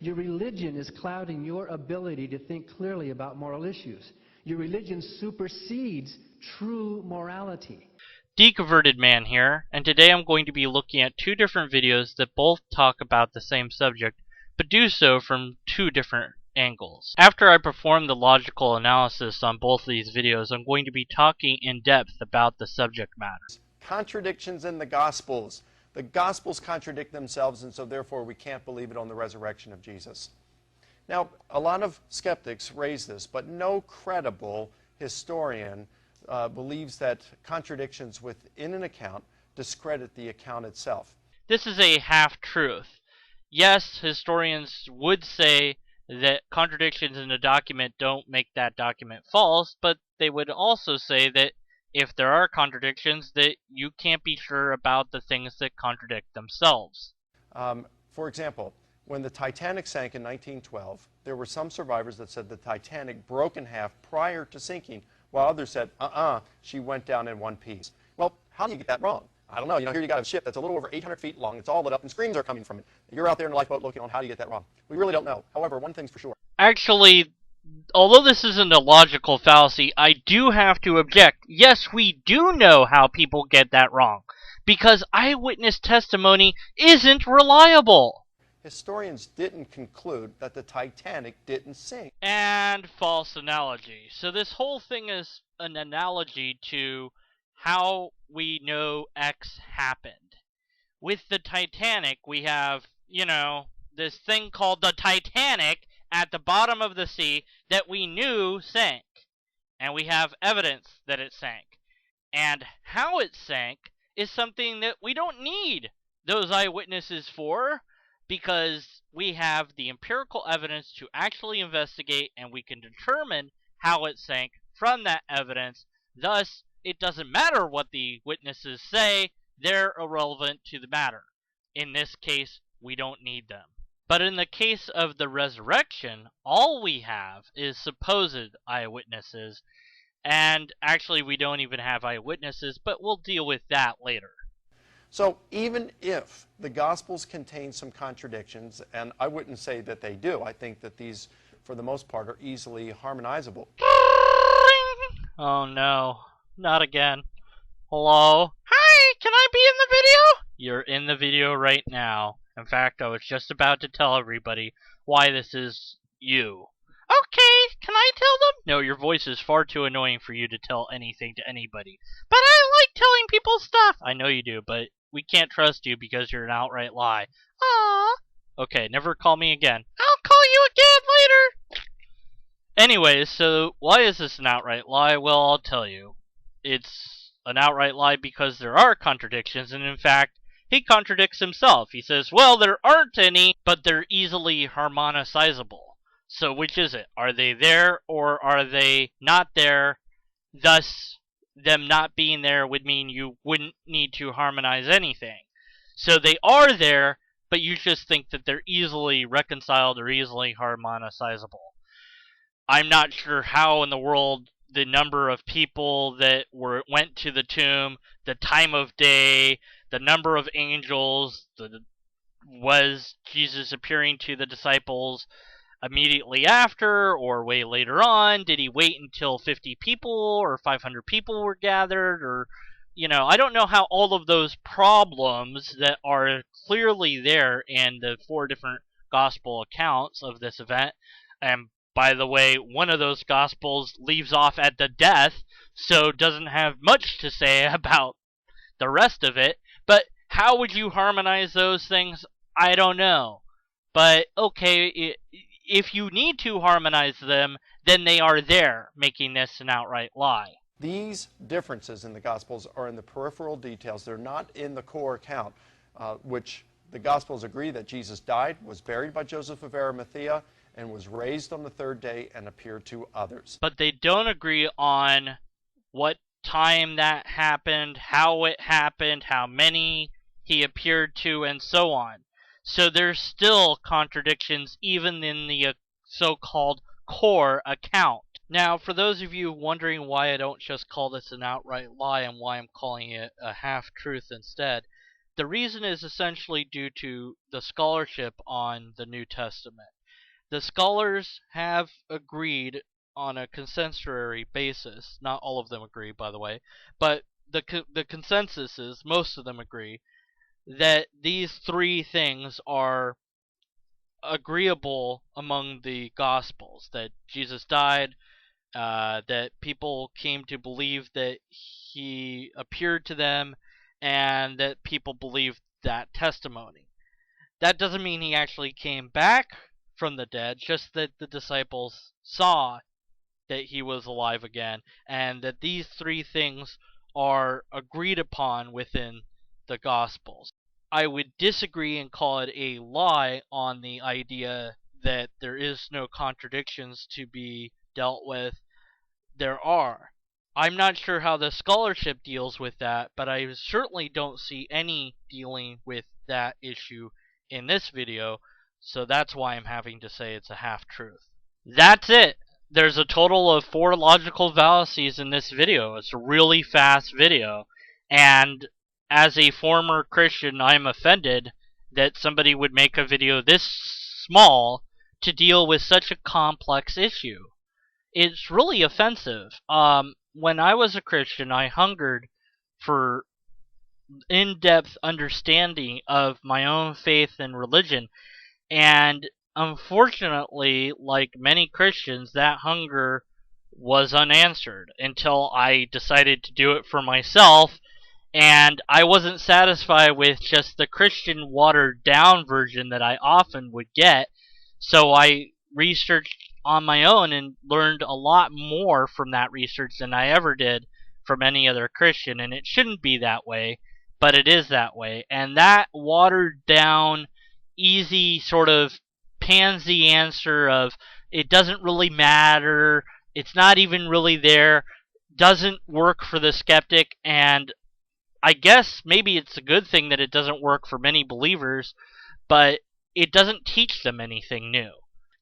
Your religion is clouding your ability to think clearly about moral issues. Your religion supersedes true morality. Deconverted Man here, and today I'm going to be looking at two different videos that both talk about the same subject, but do so from two different angles. After I perform the logical analysis on both of these videos, I'm going to be talking in depth about the subject matter. Contradictions in the Gospels. The Gospels contradict themselves, and so therefore we can't believe it on the resurrection of Jesus. Now, a lot of skeptics raise this, but no credible historian believes that contradictions within an account discredit the account itself. This is a half-truth. Yes, historians would say that contradictions in a document don't make that document false, but they would also say that if there are contradictions, that you can't be sure about the things that contradict themselves. For example, when the Titanic sank in 1912, there were some survivors that said the Titanic broke in half prior to sinking, while others said, she went down in one piece. Well, how do you get that wrong? I don't know. Here you got a ship that's a little over 800 feet long. It's all lit up, and screams are coming from it. You're out there in a lifeboat looking on. How do you get that wrong? We really don't know. However, one thing's for sure. Actually, although this isn't a logical fallacy, I do have to object. Yes, we do know how people get that wrong, because eyewitness testimony isn't reliable. Historians didn't conclude that the Titanic didn't sink. And false analogy. So this whole thing is an analogy to how we know X happened. With the Titanic, we have, this thing called the Titanic at the bottom of the sea that we knew sank. And we have evidence that it sank. And how it sank is something that we don't need those eyewitnesses for, because we have the empirical evidence to actually investigate, and we can determine how it sank from that evidence. Thus, it doesn't matter what the witnesses say, they're irrelevant to the matter. In this case, we don't need them. But in the case of the resurrection, all we have is supposed eyewitnesses, and actually we don't even have eyewitnesses, but we'll deal with that later. So even if the Gospels contain some contradictions, and I wouldn't say that they do, I think that these, for the most part, are easily harmonizable. Oh no, not again. Hello? Hi, can I be in the video? You're in the video right now. In fact, I was just about to tell everybody why this is you. Okay, can I tell them? No, your voice is far too annoying for you to tell anything to anybody. But I like telling people stuff. I know you do, but we can't trust you because you're an outright lie. Aww. Okay, never call me again. I'll call you again later. Anyways, so why is this an outright lie? Well, I'll tell you. It's an outright lie because there are contradictions, and in fact, he contradicts himself. He says, well, there aren't any, but they're easily harmonizable. So which is it? Are they there or are they not there? Thus, them not being there would mean you wouldn't need to harmonize anything. So they are there, but you just think that they're easily reconciled or easily harmonizable. I'm not sure how in the world the number of people that went to the tomb, the time of day, the number of angels, was Jesus appearing to the disciples immediately after or way later on? Did he wait until 50 people or 500 people were gathered? Or, I don't know how all of those problems that are clearly there in the 4 different gospel accounts of this event, and by the way, one of those gospels leaves off at the death, so doesn't have much to say about the rest of it. But how would you harmonize those things? I don't know. But okay, if you need to harmonize them, then they are there, making this an outright lie. These differences in the Gospels are in the peripheral details. They're not in the core account, which the Gospels agree that Jesus died, was buried by Joseph of Arimathea, and was raised on the 3rd day and appeared to others. But they don't agree on what time that happened, how it happened, how many he appeared to, and so on. So there's still contradictions even in the so-called core account. Now, for those of you wondering why I don't just call this an outright lie and why I'm calling it a half-truth instead, The reason is essentially due to the scholarship on the New Testament. The scholars have agreed on a consensuary basis. Not all of them agree, by the way, but the consensus is most of them agree that these three things are agreeable among the Gospels. That Jesus died, that people came to believe that he appeared to them, and that people believed that testimony. That doesn't mean he actually came back from the dead, just that the disciples saw that he was alive again, and that these three things are agreed upon within the Gospels. I would disagree and call it a lie on the idea that there is no contradictions to be dealt with. There are. I'm not sure how the scholarship deals with that, but I certainly don't see any dealing with that issue in this video, so that's why I'm having to say it's a half-truth. That's it! There's a total of 4 logical fallacies in this video. It's a really fast video, and as a former Christian, I'm offended that somebody would make a video this small to deal with such a complex issue. It's really offensive. When I was a Christian, I hungered for in-depth understanding of my own faith and religion, and unfortunately, like many Christians, that hunger was unanswered until I decided to do it for myself, and I wasn't satisfied with just the Christian watered-down version that I often would get, so I researched on my own and learned a lot more from that research than I ever did from any other Christian, and it shouldn't be that way, but it is that way. And that watered down, easy sort of pansy answer of it doesn't really matter, it's not even really there, doesn't work for the skeptic, and I guess maybe it's a good thing that it doesn't work for many believers, but it doesn't teach them anything new.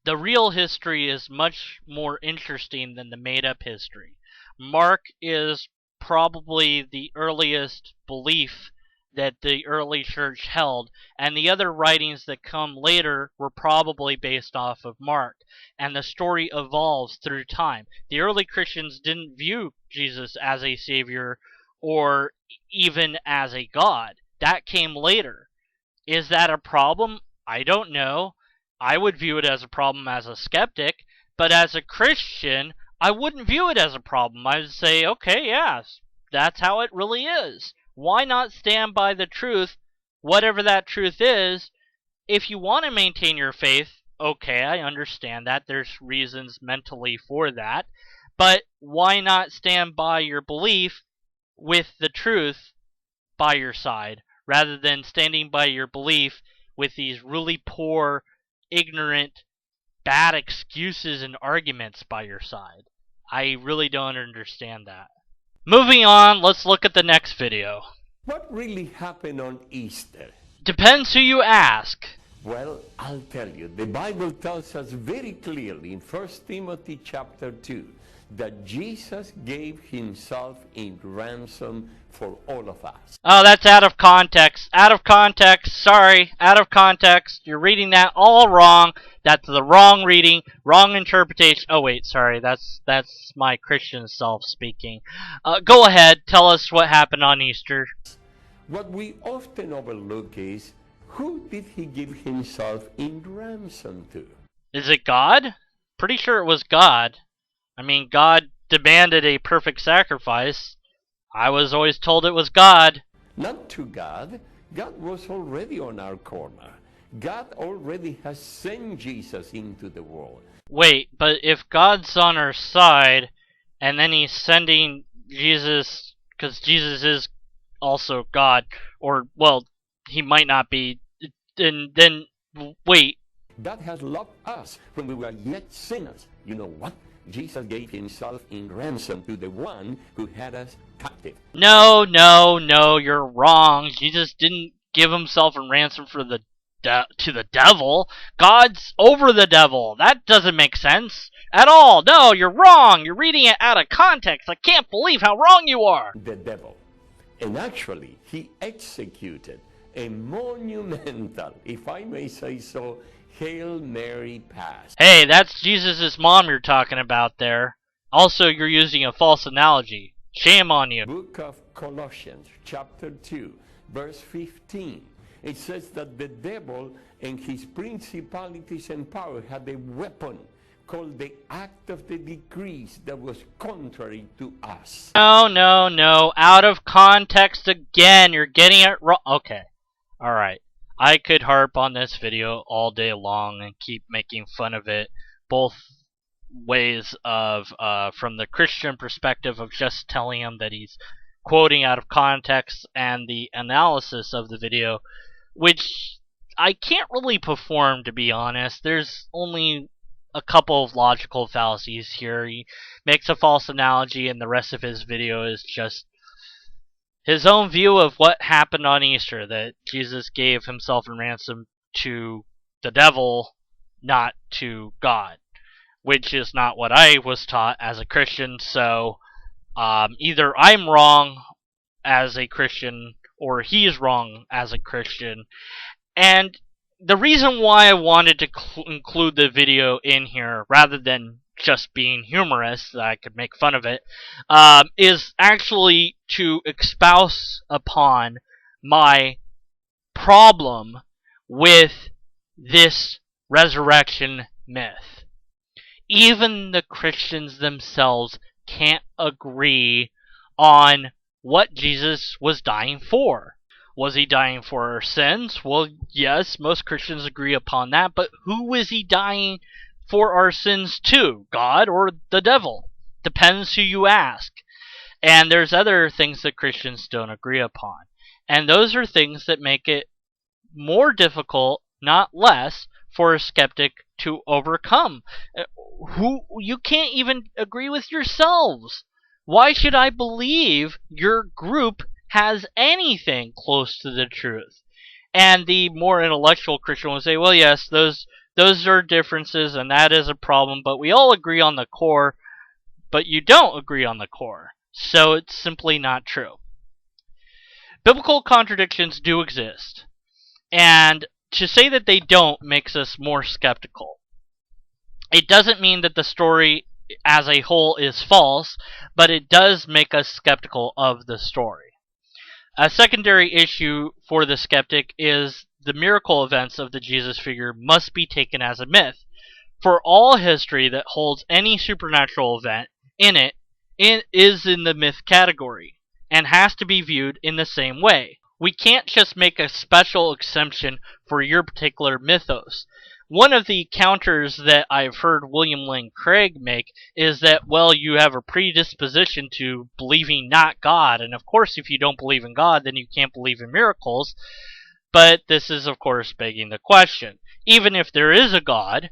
The real history is much more interesting than the made-up history. Mark is probably the earliest belief that the early church held, and the other writings that come later were probably based off of Mark, and the story evolves through time. The early Christians didn't view Jesus as a savior or even as a god. That came later. Is that a problem? I don't know. I would view it as a problem as a skeptic, but as a Christian, I wouldn't view it as a problem. I would say, okay, yes, that's how it really is. Why not stand by the truth, whatever that truth is? If you want to maintain your faith, okay, I understand that. There's reasons mentally for that. But why not stand by your belief with the truth by your side, rather than standing by your belief with these really poor, ignorant, bad excuses and arguments by your side? I really don't understand that. Moving on, let's look at the next video. What really happened on Easter? Depends who you ask. Well, I'll tell you. The Bible tells us very clearly in 1 Timothy chapter 2 that Jesus gave himself in ransom for all of us. Oh, that's out of context. Out of context. Sorry. Out of context. You're reading that all wrong. That's the wrong reading, wrong interpretation. Oh, wait, sorry. That's my Christian self speaking. Go ahead. Tell us what happened on Easter. What we often overlook is, who did he give himself in ransom to? Is it God? Pretty sure it was God. I mean, God demanded a perfect sacrifice. I was always told it was God. Not to God. God was already on our corner. God already has sent Jesus into the world. Wait, but if God's on our side, and then he's sending Jesus, because Jesus is also God, or, well, he might not be, then wait. God has loved us when we were yet sinners. You know what? Jesus gave himself in ransom to the one who had us captive. No, you're wrong. Jesus didn't give himself in ransom for to the devil. God's over the devil. That doesn't make sense at all. No, you're wrong. You're reading it out of context. I can't believe how wrong you are. The devil. And actually, he executed a monumental, if I may say so, Hail Mary pass. Hey, that's Jesus' mom you're talking about there. Also, you're using a false analogy. Shame on you. Book of Colossians, chapter 2, verse 15. It says that the devil and his principalities and power had a weapon called the act of the decrees that was contrary to us. No. Out of context again. You're getting it wrong. Okay. Alright. I could harp on this video all day long and keep making fun of it. Both ways of, from the Christian perspective of just telling him that he's quoting out of context, and the analysis of the video, which I can't really perform, to be honest. There's only a couple of logical fallacies here. He makes a false analogy, and the rest of his video is just his own view of what happened on Easter, that Jesus gave himself in ransom to the devil, not to God, which is not what I was taught as a Christian. So either I'm wrong as a Christian or he's wrong as a Christian. And the reason why I wanted to include the video in here rather than just being humorous, that I could make fun of it, is actually to espouse upon my problem with this resurrection myth. Even the Christians themselves can't agree on what Jesus was dying for. Was he dying for our sins? Well, yes, most Christians agree upon that, but who is he dying for our sins to? God or the devil? Depends who you ask. And there's other things that Christians don't agree upon. And those are things that make it more difficult, not less, for a skeptic to overcome. You can't even agree with yourselves. Why should I believe your group has anything close to the truth? And the more intellectual Christian will say, well, yes, those are differences, and that is a problem, but we all agree on the core, but you don't agree on the core. So it's simply not true. Biblical contradictions do exist, and to say that they don't makes us more skeptical. It doesn't mean that the story as a whole is false, but it does make us skeptical of the story. A secondary issue for the skeptic is the miracle events of the Jesus figure must be taken as a myth. For all history that holds any supernatural event in it is in the myth category and has to be viewed in the same way. We can't just make a special exemption for your particular mythos. One of the counters that I've heard William Lane Craig make is that, well, you have a predisposition to believing not God, and of course if you don't believe in God, then you can't believe in miracles. But this is, of course, begging the question. Even if there is a God,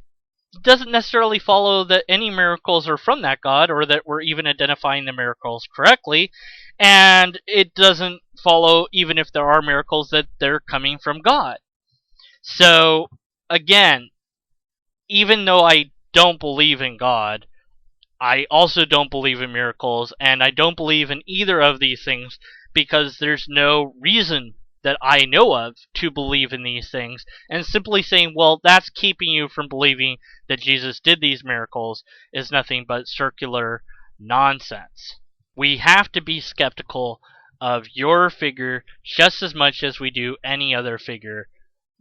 it doesn't necessarily follow that any miracles are from that God, or that we're even identifying the miracles correctly. And it doesn't follow, even if there are miracles, that they're coming from God. So, again, even though I don't believe in God, I also don't believe in miracles, and I don't believe in either of these things because there's no reason that I know of to believe in these things, and simply saying, well, that's keeping you from believing that Jesus did these miracles is nothing but circular nonsense. We have to be skeptical of your figure just as much as we do any other figure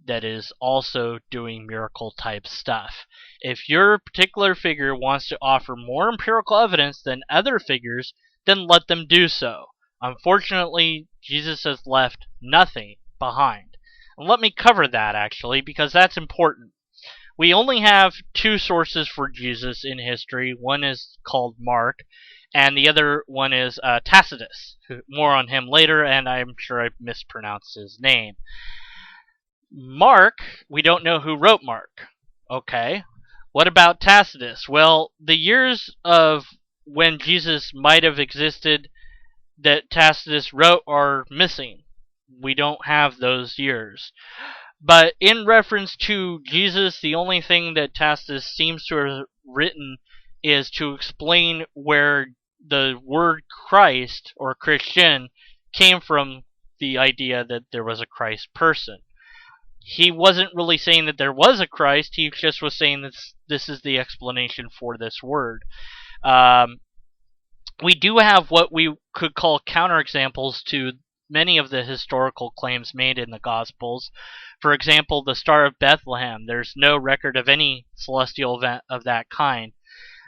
that is also doing miracle type stuff. If your particular figure wants to offer more empirical evidence than other figures, then let them do so. Unfortunately, Jesus has left nothing behind. And let me cover that, actually, because that's important. We only have two sources for Jesus in history. One is called Mark, and the other one is Tacitus. More on him later, and I'm sure I mispronounced his name. Mark, we don't know who wrote Mark. Okay. What about Tacitus? Well, the years of when Jesus might have existed that Tacitus wrote are missing. We don't have those years. But in reference to Jesus, the only thing that Tacitus seems to have written is to explain where the word Christ or Christian came from the idea that there was a Christ person. He wasn't really saying that there was a Christ, he just was saying that this is the explanation for this word. We do have what we could call counterexamples to many of the historical claims made in the Gospels. For example, the Star of Bethlehem. There's no record of any celestial event of that kind.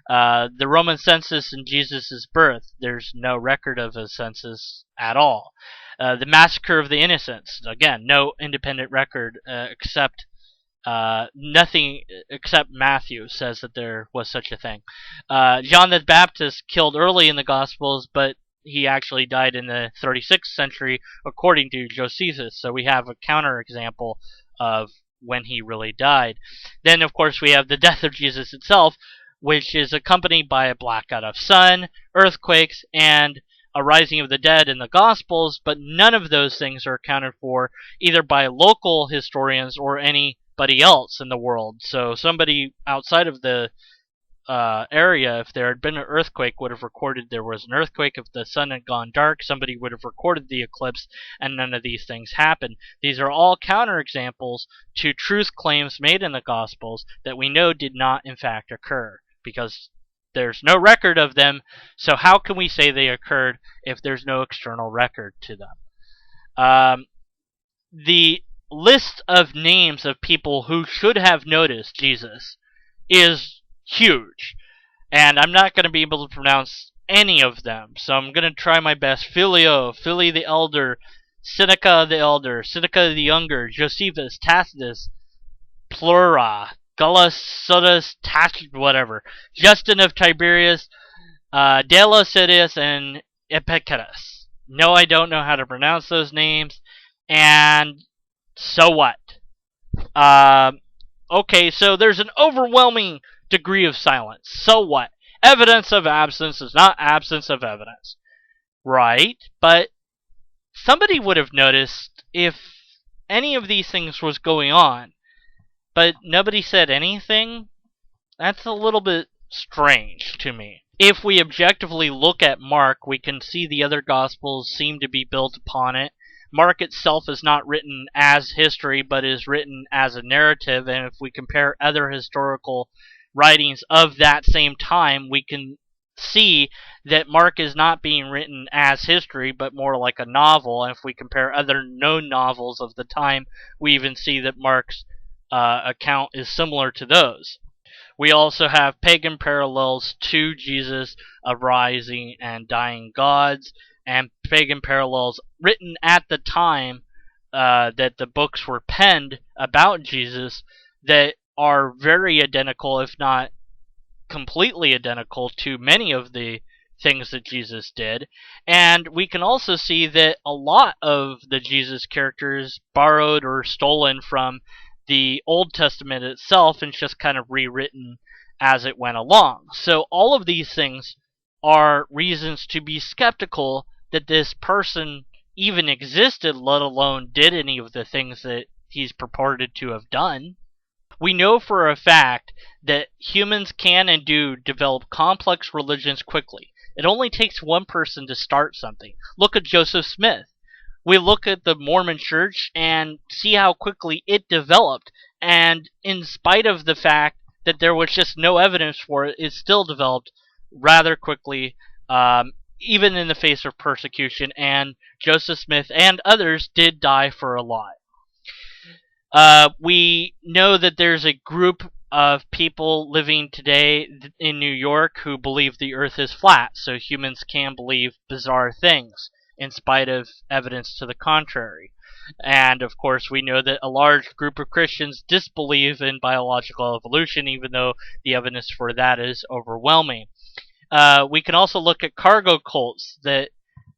The Roman census and Jesus' birth. There's no record of a census at all. The Massacre of the Innocents. Again, no independent record except nothing except Matthew says that there was such a thing. John the Baptist killed early in the Gospels, but he actually died in the 36th century, according to Josephus. So we have a counterexample of when he really died. Then, of course, we have the death of Jesus itself, which is accompanied by a blackout of sun, earthquakes, and a rising of the dead in the Gospels, but none of those things are accounted for either by local historians or anybody else in the world. So somebody outside of the area, if there had been an earthquake, would have recorded there was an earthquake. If the sun had gone dark, somebody would have recorded the eclipse, and none of these things happened. These are all counterexamples to truth claims made in the Gospels that we know did not in fact occur, because there's no record of them. So how can we say they occurred if there's no external record to them? The list of names of people who should have noticed Jesus is huge, and I'm not going to be able to pronounce any of them, so I'm going to try my best. Philio, Philly the Elder, Seneca the Elder, Seneca the Younger, Josephus, Tacitus, Plura, Gallus, Sodus, whatever, Justin of Tiberias, Delosidius, and Epicurus. No, I don't know how to pronounce those names, and so what? Okay, so there's an overwhelming degree of silence. So what? Evidence of absence is not absence of evidence. Right? But somebody would have noticed if any of these things was going on, but nobody said anything. That's a little bit strange to me. If we objectively look at Mark, we can see the other Gospels seem to be built upon it. Mark itself is not written as history, but is written as a narrative, and if we compare other historical writings of that same time, we can see that Mark is not being written as history, but more like a novel. And if we compare other known novels of the time, we even see that Mark's account is similar to those. We also have pagan parallels to Jesus of rising and dying gods, and pagan parallels written at the time that the books were penned about Jesus that are very identical, if not completely identical, to many of the things that Jesus did. And we can also see that a lot of the Jesus characters borrowed or stolen from the Old Testament itself and just kind of rewritten as it went along. So all of these things are reasons to be skeptical that this person even existed, let alone did any of the things that he's purported to have done. We know for a fact that humans can and do develop complex religions quickly. It only takes one person to start something. Look at Joseph Smith. We look at the Mormon Church and see how quickly it developed, and in spite of the fact that there was just no evidence for it, it still developed rather quickly, even in the face of persecution, and Joseph Smith and others did die for a lie. We know that there's a group of people living today in New York who believe the earth is flat, so humans can believe bizarre things in spite of evidence to the contrary. And of course we know that a large group of Christians disbelieve in biological evolution, even though the evidence for that is overwhelming. We can also look at cargo cults that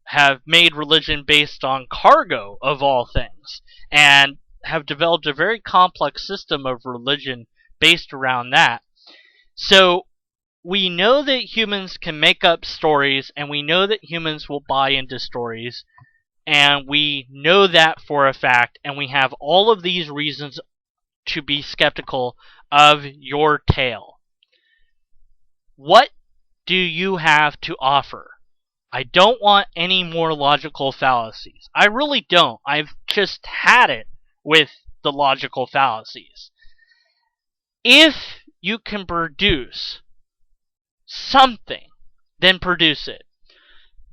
have made religion based on cargo, of all things, and have developed a very complex system of religion based around that. So we know that humans can make up stories, and we know that humans will buy into stories, and we know that for a fact, and we have all of these reasons to be skeptical of your tale. What do you have to offer? I don't want any more logical fallacies. I really don't. I've just had it with the logical fallacies. If you can produce something, then produce it.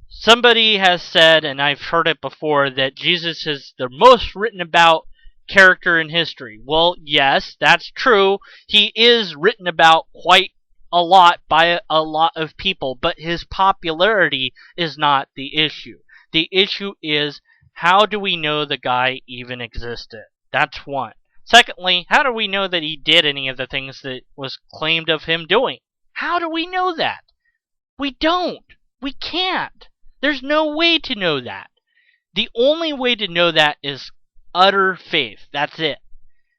Somebody has said, and I've heard it before, that Jesus is the most written about character in history. Well, yes, that's true. He is written about quite a lot by a lot of people, but his popularity is not the issue. The issue is, how do we know the guy even existed? That's one. Secondly, how do we know that he did any of the things that was claimed of him doing? How do we know that? We don't. We can't. There's no way to know that. The only way to know that is utter faith. That's it.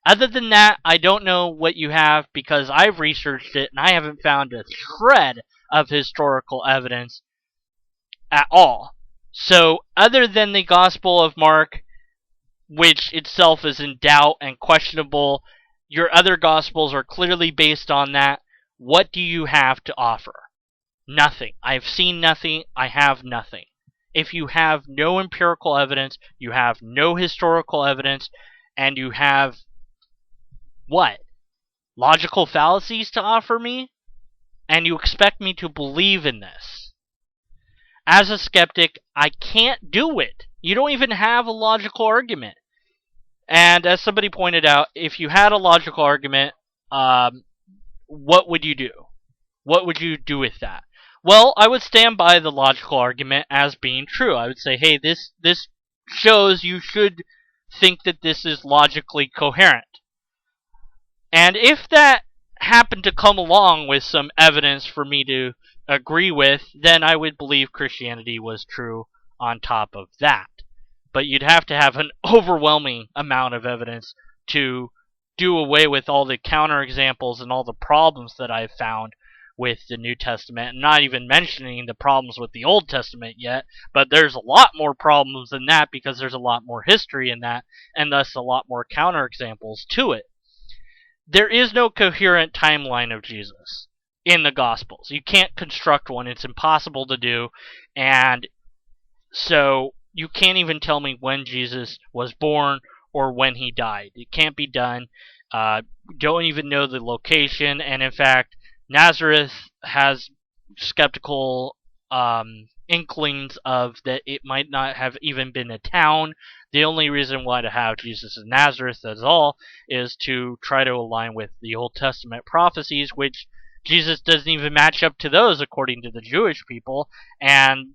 Other than that, I don't know what you have, because I've researched it and I haven't found a shred of historical evidence at all. So, other than the Gospel of Mark, which itself is in doubt and questionable, your other Gospels are clearly based on that. What do you have to offer? Nothing. I've seen nothing. I have nothing. If you have no empirical evidence, you have no historical evidence, and you have what? Logical fallacies to offer me? And you expect me to believe in this? As a skeptic, I can't do it. You don't even have a logical argument. And as somebody pointed out, if you had a logical argument, what would you do? What would you do with that? Well, I would stand by the logical argument as being true. I would say, hey, this shows you should think that this is logically coherent. And if that happened to come along with some evidence for me to agree with, then I would believe Christianity was true on top of that. But you'd have to have an overwhelming amount of evidence to do away with all the counterexamples and all the problems that I've found with the New Testament, and not even mentioning the problems with the Old Testament yet, but there's a lot more problems than that, because there's a lot more history in that, and thus a lot more counterexamples to it. There is no coherent timeline of Jesus in the Gospels. You can't construct one. It's impossible to do, and so you can't even tell me when Jesus was born or when he died. It can't be done. Don't even know the location, and in fact, Nazareth has skeptical inklings of that it might not have even been a town. The only reason why to have Jesus in Nazareth at all is to try to align with the Old Testament prophecies, which Jesus doesn't even match up to those according to the Jewish people, and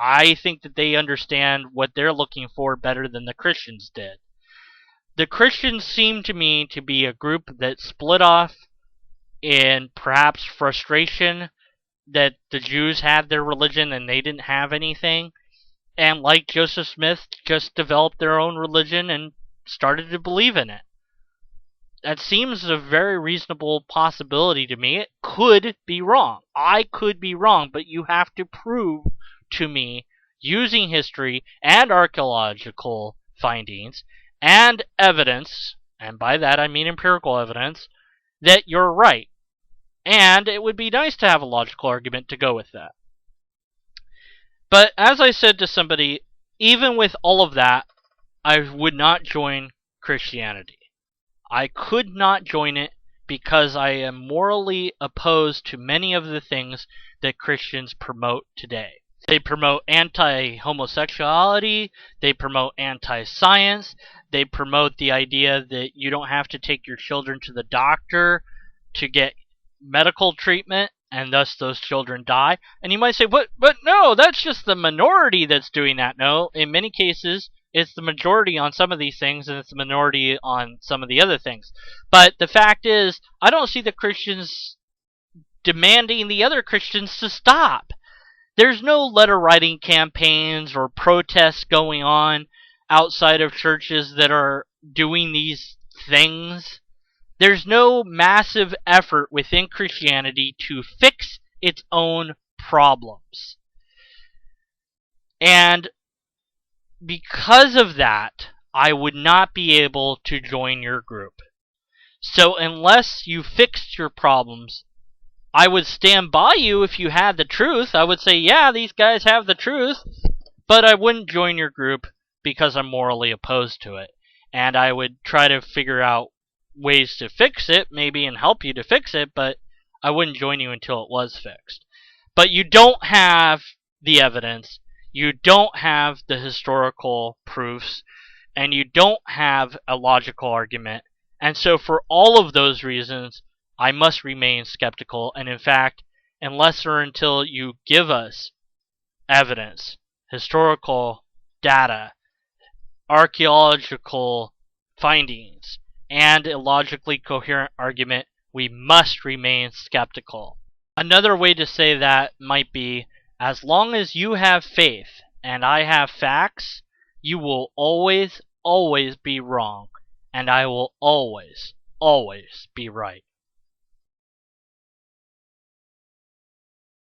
I think that they understand what they're looking for better than the Christians did. The Christians seem to me to be a group that split off in perhaps frustration that the Jews had their religion and they didn't have anything, and like Joseph Smith, just developed their own religion and started to believe in it. That seems a very reasonable possibility to me. It could be wrong. I could be wrong, but you have to prove to me, using history and archaeological findings and evidence, and by that I mean empirical evidence, that you're right. And it would be nice to have a logical argument to go with that. But as I said to somebody, even with all of that, I would not join Christianity. I could not join it because I am morally opposed to many of the things that Christians promote today. They promote anti-homosexuality, they promote anti-science, they promote the idea that you don't have to take your children to the doctor to get medical treatment, and thus those children die. And you might say, but no, that's just the minority that's doing that. No, in many cases, it's the majority on some of these things, and it's the minority on some of the other things. But the fact is, I don't see the Christians demanding the other Christians to stop. There's no letter writing campaigns or protests going on outside of churches that are doing these things. There's no massive effort within Christianity to fix its own problems. And because of that, I would not be able to join your group. So unless you fixed your problems, I would stand by you if you had the truth. I would say, yeah, these guys have the truth, but I wouldn't join your group because I'm morally opposed to it. And I would try to figure out ways to fix it, maybe, and help you to fix it, but I wouldn't join you until it was fixed. But you don't have the evidence, you don't have the historical proofs, and you don't have a logical argument. And so for all of those reasons, I must remain skeptical. And in fact, unless or until you give us evidence, historical data, archaeological findings, and a logically coherent argument, we must remain skeptical. Another way to say that might be, as long as you have faith and I have facts, you will always, always be wrong, and I will always, always be right.